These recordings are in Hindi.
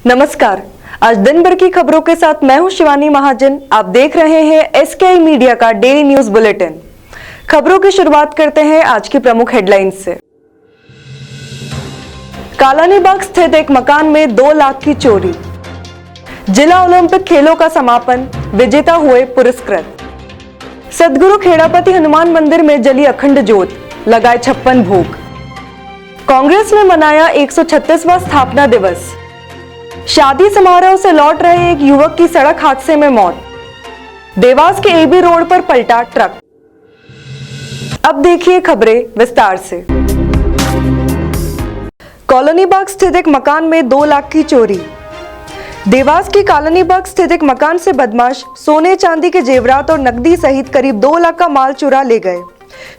नमस्कार, आज दिन भर की खबरों के साथ मैं हूं शिवानी महाजन। आप देख रहे हैं एसकेआई मीडिया का डेली न्यूज बुलेटिन। खबरों की शुरुआत करते हैं आज की प्रमुख हेडलाइंस से। कालानी बाग स्थित एक मकान में 2 लाख की चोरी। जिला ओलंपिक खेलों का समापन, विजेता हुए पुरस्कृत। सदगुरु खेड़ापति हनुमान मंदिर में जली अखंड ज्योत, लगाए 56 भोग। कांग्रेस ने मनाया 136वां स्थापना दिवस। शादी समारोह से लौट रहे एक युवक की सड़क हादसे में मौत। देवास के एबी रोड पर पलटा ट्रक। अब देखिए खबरें विस्तार से। कॉलोनी बाग स्थित एक मकान में 2 लाख की चोरी। देवास की कॉलोनी बाग स्थित एक मकान से बदमाश सोने चांदी के जेवरात और नकदी सहित करीब 2 लाख का माल चुरा ले गए।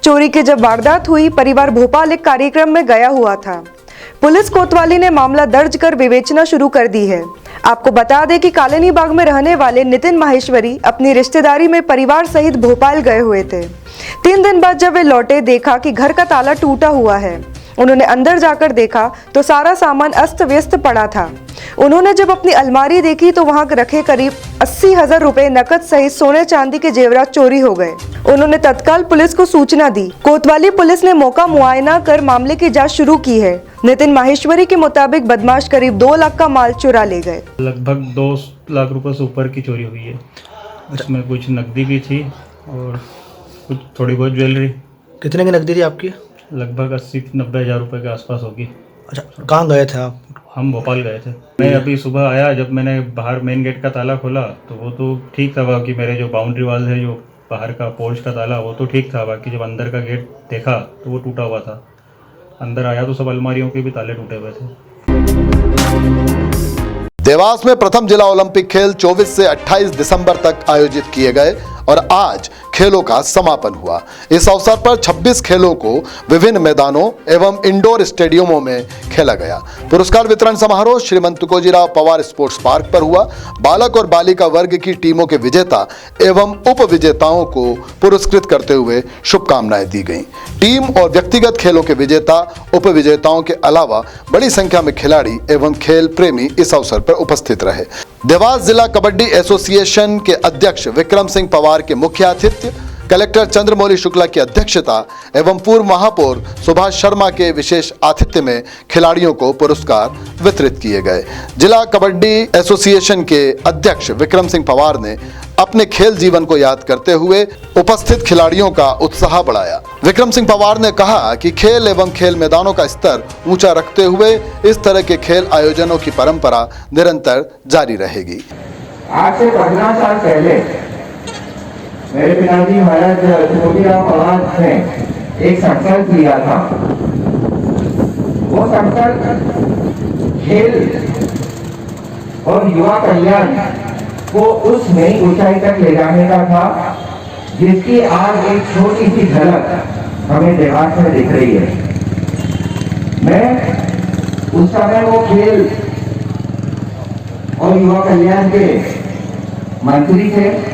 चोरी की जब वारदात हुई, परिवार भोपाल एक कार्यक्रम में गया हुआ था। पुलिस कोतवाली ने मामला दर्ज कर विवेचना शुरू कर दी है। आपको बता दें कि कॉलोनी बाग में रहने वाले नितिन माहेश्वरी अपनी रिश्तेदारी में परिवार सहित भोपाल गए हुए थे। 3 दिन बाद जब वे लौटे, देखा कि घर का ताला टूटा हुआ है। उन्होंने अंदर जाकर देखा तो सारा सामान अस्त व्यस्त पड़ा था। उन्होंने जब अपनी अलमारी देखी तो वहां रखे करीब 80,000 रुपए नकद सहित सोने चांदी के जेवरात चोरी हो गए। उन्होंने तत्काल पुलिस को सूचना दी। कोतवाली पुलिस ने मौका मुआयना कर मामले की जांच शुरू की है। नितिन माहेश्वरी के मुताबिक बदमाश करीब 2 लाख का माल चुरा ले गए। लगभग 2 लाख रुपए से ऊपर की चोरी हुई है। इसमें कुछ नकदी भी थी और कुछ थोड़ी बहुत ज्वेलरी। कितने की नकदी थी आपकी? लगभग 80-90 हज़ार रुपये के आसपास होगी। अच्छा, कहाँ गए थे आप? हम भोपाल गए थे। मैं अभी सुबह आया, जब मैंने बाहर मेन गेट का ताला खोला तो वो तो ठीक था, बाकी मेरे जो बाउंड्री वाल है, जो बाहर का पोर्च का ताला, वो तो ठीक था। बाकी जब अंदर का गेट देखा तो वो टूटा हुआ था। अंदर आया तो सब अलमारियों के भी ताले टूटे हुए थे। देवास में प्रथम जिला ओलंपिक खेल 24 से 28 दिसंबर तक आयोजित किए गए और आज खेलों का समापन हुआ। इस अवसर पर 26 खेलों को विभिन्न मैदानों एवं इंडोर स्टेडियमों में खेला गया। पुरस्कार वितरण समारोह श्रीमंत तुकोजीराव पवार स्पोर्ट्स पार्क पर हुआ। बालक और बालिका वर्ग की टीमों के विजेता एवं उप विजेताओं को पुरस्कृत करते हुए शुभकामनाएं दी गईं। टीम और व्यक्तिगत खेलों के विजेता, उप विजेताओं के अलावा बड़ी संख्या में खिलाड़ी एवं खेल प्रेमी इस अवसर पर उपस्थित रहे। देवास जिला कबड्डी एसोसिएशन के अध्यक्ष विक्रम सिंह पवार के मुख्य आतिथ्य, कलेक्टर चंद्रमौली शुक्ला की अध्यक्षता एवं पूर्व महापौर सुभाष शर्मा के विशेष आतिथ्य में खिलाड़ियों को पुरस्कार वितरित किए गए। जिला कबड्डी एसोसिएशन के अध्यक्ष विक्रम सिंह पवार ने अपने खेल जीवन को याद करते हुए उपस्थित खिलाड़ियों का उत्साह बढ़ाया। विक्रम सिंह पवार ने कहा कि खेल एवं खेल मैदानों का स्तर ऊंचा रखते हुए इस तरह के खेल आयोजनों की परंपरा निरंतर जारी रहेगी। आज से 15 साल पहले मेरे पिताजी महाराज तुकोजीराव पवार ने एक संकल्प लिया था। वो संकल्प खेल और युवा कल्याण को उस नई ऊंचाई तक ले जाने का था, जिसकी आज एक छोटी सी झलक हमें देवास में दिख रही है। मैं उस समय वो खेल और युवा कल्याण के मंत्री थे।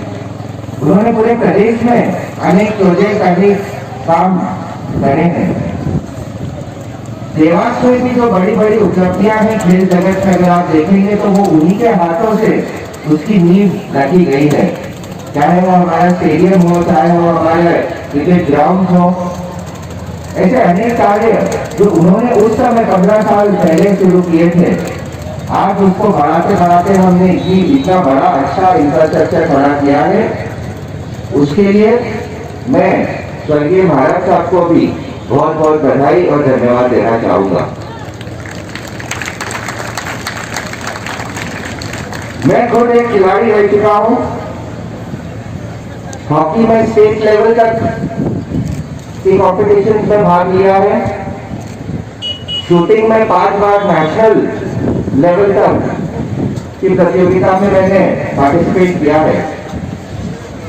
उन्होंने पूरे प्रदेश में अनेक प्रोजेक्ट, अनेक काम करे हैं। देवास में भी जो बड़ी बड़ी उपलब्धियां हैं खेल जगत में, अगर आप देखेंगे तो वो उन्हीं के हाथों से उसकी नींव रखी गई है। चाहे वो हमारा स्टेडियम हो, चाहे वो हमारे क्रिकेट ग्राउंड हो, ऐसे अनेक कार्य जो उन्होंने उस समय 15 साल पहले शुरू किए थे, आज उसको बढ़ाते बढ़ाते हमने इतना बड़ा अच्छा इंफ्रास्ट्रक्चर खड़ा किया है। उसके लिए मैं स्वर्गीय महाराज साहब को भी बहुत बहुत बधाई और धन्यवाद देना चाहूंगा। मैं खुद एक खिलाड़ी रह चुका हूं। हॉकी में स्टेट लेवल तक की कॉम्पिटिशन में भाग लिया है। शूटिंग में 5 बार नेशनल लेवल तक की प्रतियोगिता में मैंने पार्टिसिपेट किया है।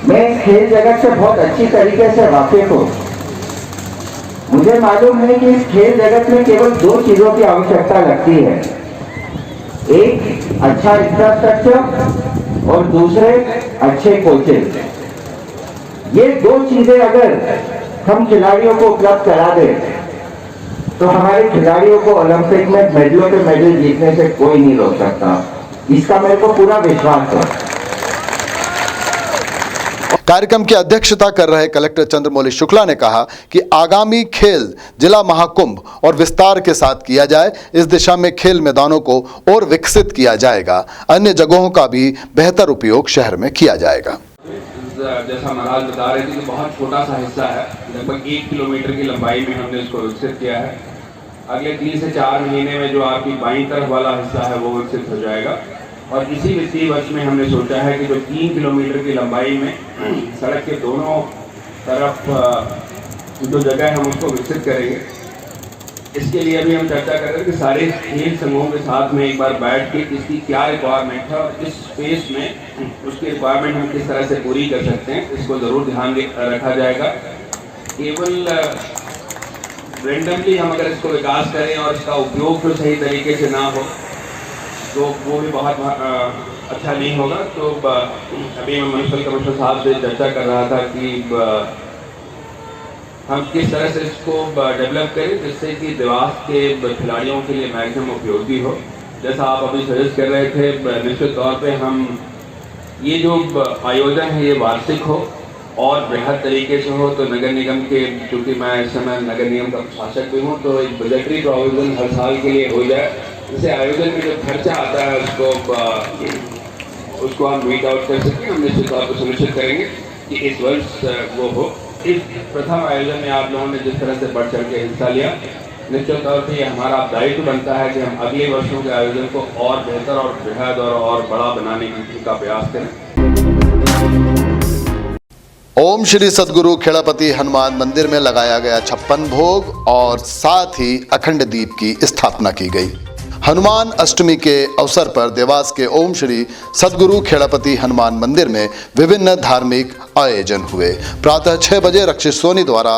मैं खेल जगत से बहुत अच्छी तरीके से वाकिफ हूँ। मुझे मालूम है कि इस खेल जगत में केवल 2 चीजों की आवश्यकता लगती है, एक अच्छा इंफ्रास्ट्रक्चर और दूसरे अच्छे कोचेस। ये 2 चीजें अगर हम खिलाड़ियों को उपलब्ध करा दें तो हमारे खिलाड़ियों को ओलंपिक में मेडलों पे मेडल जीतने से कोई नहीं रोक सकता। इसका मेरे को पूरा विश्वास है। कार्यक्रम की अध्यक्षता कर रहे कलेक्टर चंद्रमौली शुक्ला ने कहा कि आगामी खेल जिला महाकुंभ और विस्तार के साथ किया जाए। इस दिशा में खेल मैदानों को और विकसित किया जाएगा। अन्य जगहों का भी बेहतर उपयोग शहर में किया जाएगा। जैसा महाराज बता रहे थे कि बहुत छोटा सा हिस्सा है, लगभग 1 किलोमीटर की लंबाई में हमने इसको विकसित किया है। अगले 3 से 4 महीने में जो आपकी बाईं तरफ वाला हिस्सा है वो विकसित हो जाएगा। और इसी वित्तीय वर्ष में हमने सोचा है कि जो 3 किलोमीटर की लंबाई में सड़क के दोनों तरफ जो जगह है हम उसको विकसित करेंगे। इसके लिए अभी हम चर्चा कर रहे हैं कि सारे खेल संघों के साथ में एक बार बैठ के इसकी क्या रिक्वायरमेंट है और इस स्पेस में उसकी रिक्वायरमेंट हम किस तरह से पूरी कर सकते हैं, इसको ज़रूर ध्यान रखा जाएगा। केवल रेंडमली हम अगर इसको विकास करें और इसका उपयोग जो सही तरीके से ना हो तो वो भी बहुत अच्छा नहीं होगा। तो अभी मैं म्यूनसिपल कमिश्नर साहब से चर्चा कर रहा था कि हम किस तरह से इसको डेवलप करें जिससे कि देवास के खिलाड़ियों के लिए मैक्सिमम उपयोगी हो। जैसा आप अभी सजेस्ट कर रहे थे, निश्चित तौर पे हम ये जो आयोजन है ये वार्षिक हो और बृहद तरीके से हो। तो नगर निगम के, चूँकि मैं इस समय नगर निगम का प्रशासक भी हूँ, तो एक बजटरी प्रोविजन हर साल के लिए हो जाए, जिससे आयोजन में जो खर्चा आता है उसको हम मीट आउट कर सकें। हम निश्चित तौर पर सुनिश्चित करेंगे कि इस वर्ष वो हो। इस प्रथम आयोजन में आप लोगों ने जिस तरह से बढ़ चढ़ के हिस्सा लिया, निश्चित तौर पर ये हमारा दायित्व बनता है कि हम अगले वर्षों के आयोजन को और बेहतर और बृहद और बड़ा बनाने का प्रयास करें। ओम श्री सद्गुरु खेड़ापति हनुमान मंदिर में लगाया गया 56 भोग और साथ ही अखंड दीप की स्थापना की गई। हनुमान अष्टमी के अवसर पर देवास के ओम श्री सद्गुरु खेड़ापति हनुमान मंदिर में विभिन्न धार्मिक आयोजन हुए। प्रातः 6 बजे रक्षित सोनी द्वारा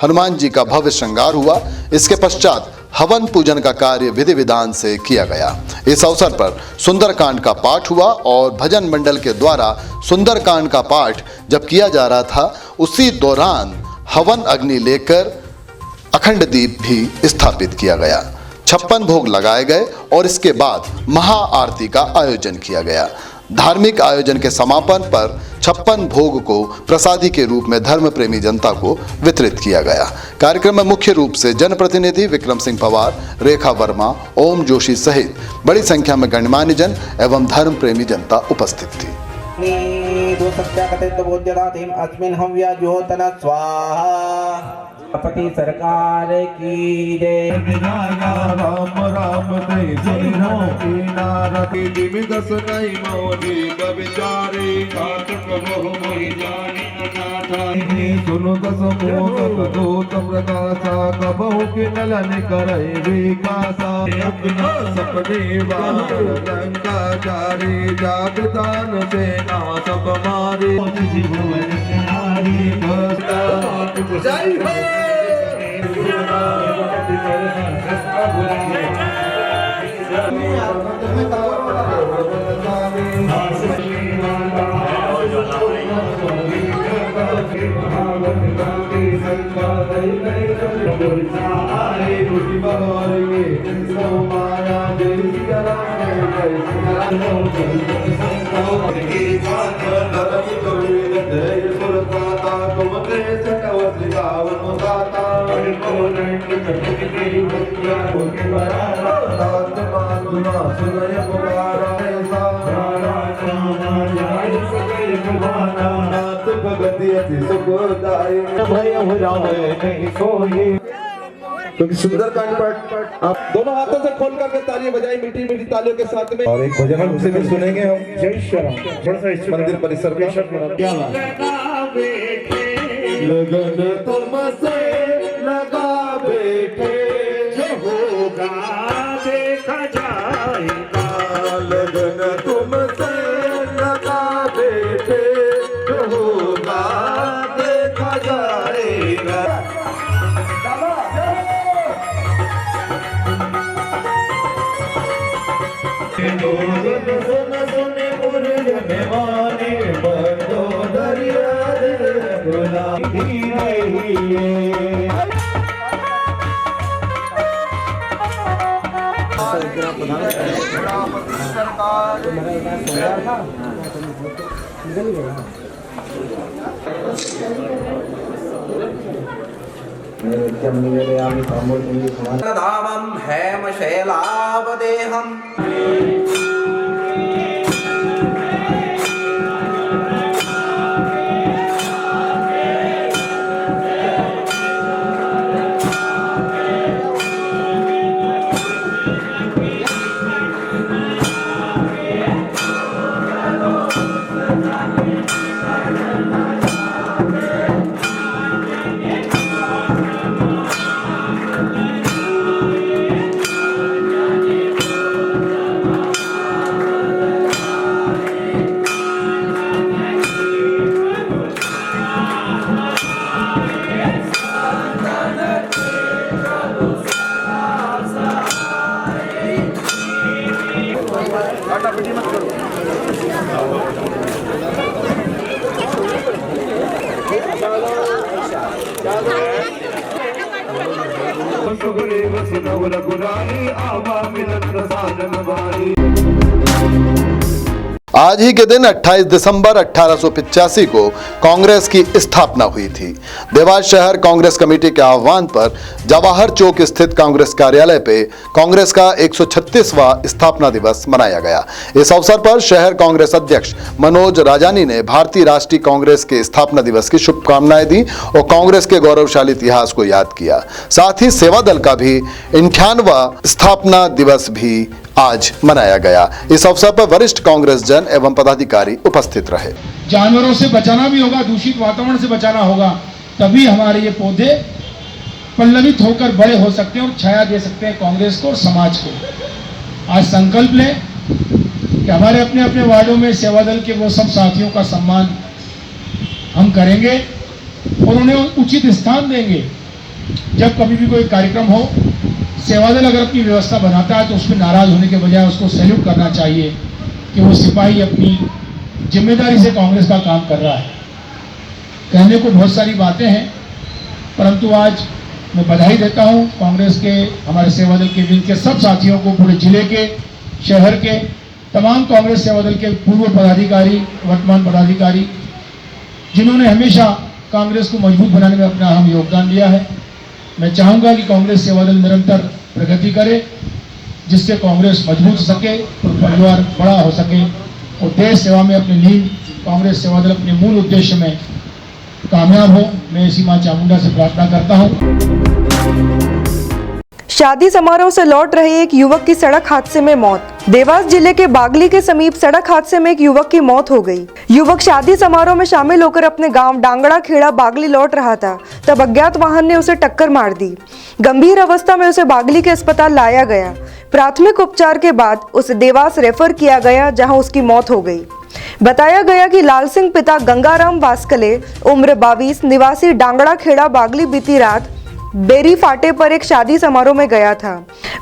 हनुमान जी का भव्य श्रृंगार हुआ। इसके पश्चात हवन पूजन का कार्य विधि विधान से किया गया। इस अवसर पर सुंदरकांड का पाठ हुआ और भजन मंडल के द्वारा सुंदरकांड का पाठ जब किया जा रहा था, उसी दौरान हवन अग्नि लेकर अखंड दीप भी स्थापित किया गया। 56 भोग लगाए गए और इसके बाद महाआरती का आयोजन किया गया। धार्मिक आयोजन के समापन पर 56 भोग को प्रसादी के रूप में धर्म प्रेमी जनता को वितरित किया गया। कार्यक्रम में मुख्य रूप से जनप्रतिनिधि विक्रम सिंह पवार, रेखा वर्मा, ओम जोशी सहित बड़ी संख्या में गणमान्य जन एवं धर्म प्रेमी जनता उपस्थित थी। पति सरकार की जय। राम राम दे सुनो की नारती दिमिदस नहीं मोदी कविचारी घाट प्रभु मोहि जानी अनाथा सुनो दस मोदक दूत प्रकाशा कबहु के नलन करे विकासा अपना सपने वार लंका चारी जागृतान से ना सब मारे भुवन नारी जय हो। क्योंकि सुंदरकांड पाठ आप दोनों हाथों से खोल करके तालियां बजाई, मीठी मीठी तालियों के साथ में, और एक भजन हमसे भी सुनेंगे हम। जय श्री राम। मंदिर परिसर का क्या लगन तुमसे लगा बैठे, जो होगा देखा जाएगा। लगन तुमसे लगा बैठे, जो होगा देखा जाएगा। धामं हेम शैलावदेहम् आज ही के दिन 28 दिसंबर 1885 को कांग्रेस की स्थापना हुई थी। देवास शहर कांग्रेस कमेटी के आह्वान पर जवाहर चौक स्थित कांग्रेस कार्यालय पे कांग्रेस का 136वां स्थापना दिवस मनाया गया। इस अवसर पर शहर कांग्रेस अध्यक्ष मनोज राजानी ने भारतीय राष्ट्रीय कांग्रेस के स्थापना दिवस की शुभकामनाएं दी और कांग्रेस के गौरवशाली इतिहास को याद किया। साथ ही सेवा दल का भी 58वां स्थापना दिवस भी आज मनाया गया। इस अवसर पर वरिष्ठ कांग्रेस जन एवं पदाधिकारी उपस्थित रहे। जानवरों से बचाना भी होगा, दूषित वातावरण से बचाना होगा, तभी हमारे ये पौधे पल्लवित होकर बड़े हो सकते हैं और छाया दे सकते हैं कांग्रेस को और समाज को। आज संकल्प लें कि हमारे अपने अपने वार्डों में सेवा दल के वो सब साथियों का सम्मान हम करेंगे और उन्हें उचित स्थान देंगे। जब कभी भी कोई कार्यक्रम हो, सेवा दल अगर अपनी व्यवस्था बनाता है तो उसमें नाराज होने के बजाय उसको सैल्यूट करना चाहिए कि वो सिपाही अपनी जिम्मेदारी से कांग्रेस का काम कर रहा है। कहने को बहुत सारी बातें हैं, परंतु आज मैं बधाई देता हूं कांग्रेस के, हमारे सेवा दल के विंग के सब साथियों को, पूरे जिले के, शहर के तमाम कांग्रेस सेवा दल के पूर्व पदाधिकारी, वर्तमान पदाधिकारी, जिन्होंने हमेशा कांग्रेस को मजबूत बनाने में अपना अहम योगदान दिया है। मैं चाहूँगा कि कांग्रेस सेवा दल निरंतर प्रगति करे, जिससे कांग्रेस मजबूत हो सके और परिवार बड़ा हो सके और देश सेवा में अपनी नींव कांग्रेस सेवा दल अपने मूल उद्देश्य में कामयाब हो। मैं इसी मां चामुंडा से प्रार्थना करता हूँ। शादी समारोह से लौट रहे एक युवक की सड़क हादसे में मौत। देवास जिले के बागली के समीप सड़क हादसे में एक युवक की मौत हो गई। युवक शादी समारोह में शामिल होकर अपने गांव डांगड़ा खेड़ा बागली लौट रहा था, तब अज्ञात वाहन ने उसे टक्कर मार दी। गंभीर अवस्था में उसे बागली के अस्पताल लाया गया। प्राथमिक उपचार के बाद उसे देवास रेफर किया गया, जहां उसकी मौत हो गई। बताया गया कि लाल सिंह पिता गंगाराम वास्कले उम्र 22 निवासी डांगड़ा खेड़ा बागली बीती रात बेरी फाटे पर एक शादी समारोह में गया था।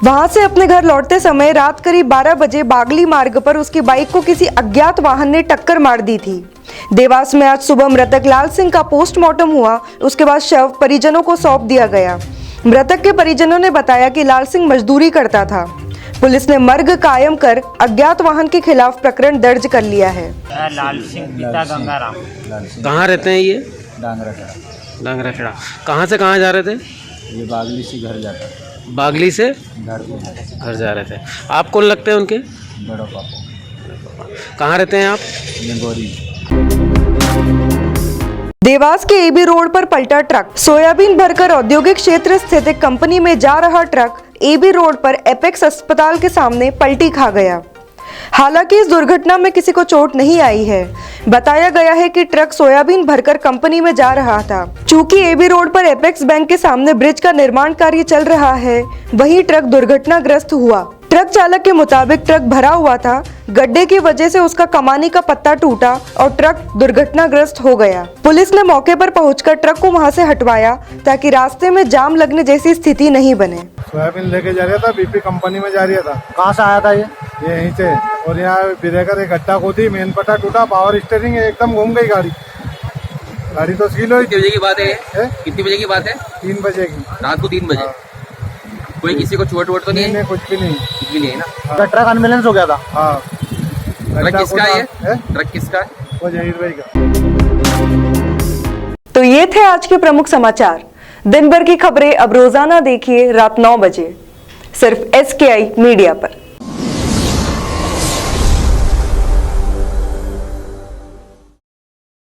वहां से अपने घर लौटते समय रात करीब 12 बजे बागली मार्ग पर उसकी बाइक को किसी अज्ञात वाहन ने टक्कर मार दी थी। देवास में आज सुबह मृतक लाल सिंह का पोस्टमार्टम हुआ। उसके बाद शव परिजनों को सौंप दिया गया। मृतक के परिजनों ने बताया कि लाल सिंह मजदूरी करता था। पुलिस ने मर्ग कायम कर अज्ञात वाहन के खिलाफ प्रकरण दर्ज कर लिया है। लाल सिंह पिता गंगाराम। कहाँ रहते हैं ये? डांगरा खेड़ा। कहाँ से कहाँ जा रहे थे? ये बागली से घर जाता है। बागली से घर जा रहे थे। आप कौन लगते हैं उनके? बड़ा पापा। कहाँ रहते हैं आप? निगोरी। देवास के एबी रोड पर पलटा ट्रक। सोयाबीन भरकर औद्योगिक क्षेत्र स्थित एक कंपनी में जा रहा ट्रक एबी रोड पर एपेक्स अस्पताल के सामने पलटी खा गया। हालांकि इस दुर्घटना में किसी को चोट नहीं आई है। बताया गया है कि ट्रक सोयाबीन भरकर कंपनी में जा रहा था। चूंकि एबी रोड पर एपेक्स बैंक के सामने ब्रिज का निर्माण कार्य चल रहा है, वही ट्रक दुर्घटनाग्रस्त हुआ। ट्रक चालक के मुताबिक ट्रक भरा हुआ था, गड्ढे की वजह से उसका कमानी का पत्ता टूटा और ट्रक दुर्घटनाग्रस्त हो गया। पुलिस ने मौके पर पहुंचकर ट्रक को वहां से हटवाया ताकि रास्ते में जाम लगने जैसी स्थिति नहीं बने। सोयाबीन लेके जा रहा था, बीपी कंपनी में जा रहा था। कहाँ से आया था ये यहीं से, और यहाँ बिरेकर एक गड्ढा खोदी, मेन पट्टा टूटा, पावर स्टीयरिंग एकदम घूम गई गाड़ी तो सील हुई। कितने बजे की बात है? कितने बजे की बात है? 3 बजे की, रात को 3 बजे। कोई किसी को चोट वोट तो नहीं है? कुछ भी नहीं, कुछ भी नहीं है ना। ट्रक अनबैलेंस हो गया था। हाँ, ट्रक किसका है? ट्रक किसका है? वो जहीर भाई का। तो ये थे आज के प्रमुख समाचार। दिन भर की खबरें अब रोजाना देखिए रात 9 बजे सिर्फ SKI मीडिया पर।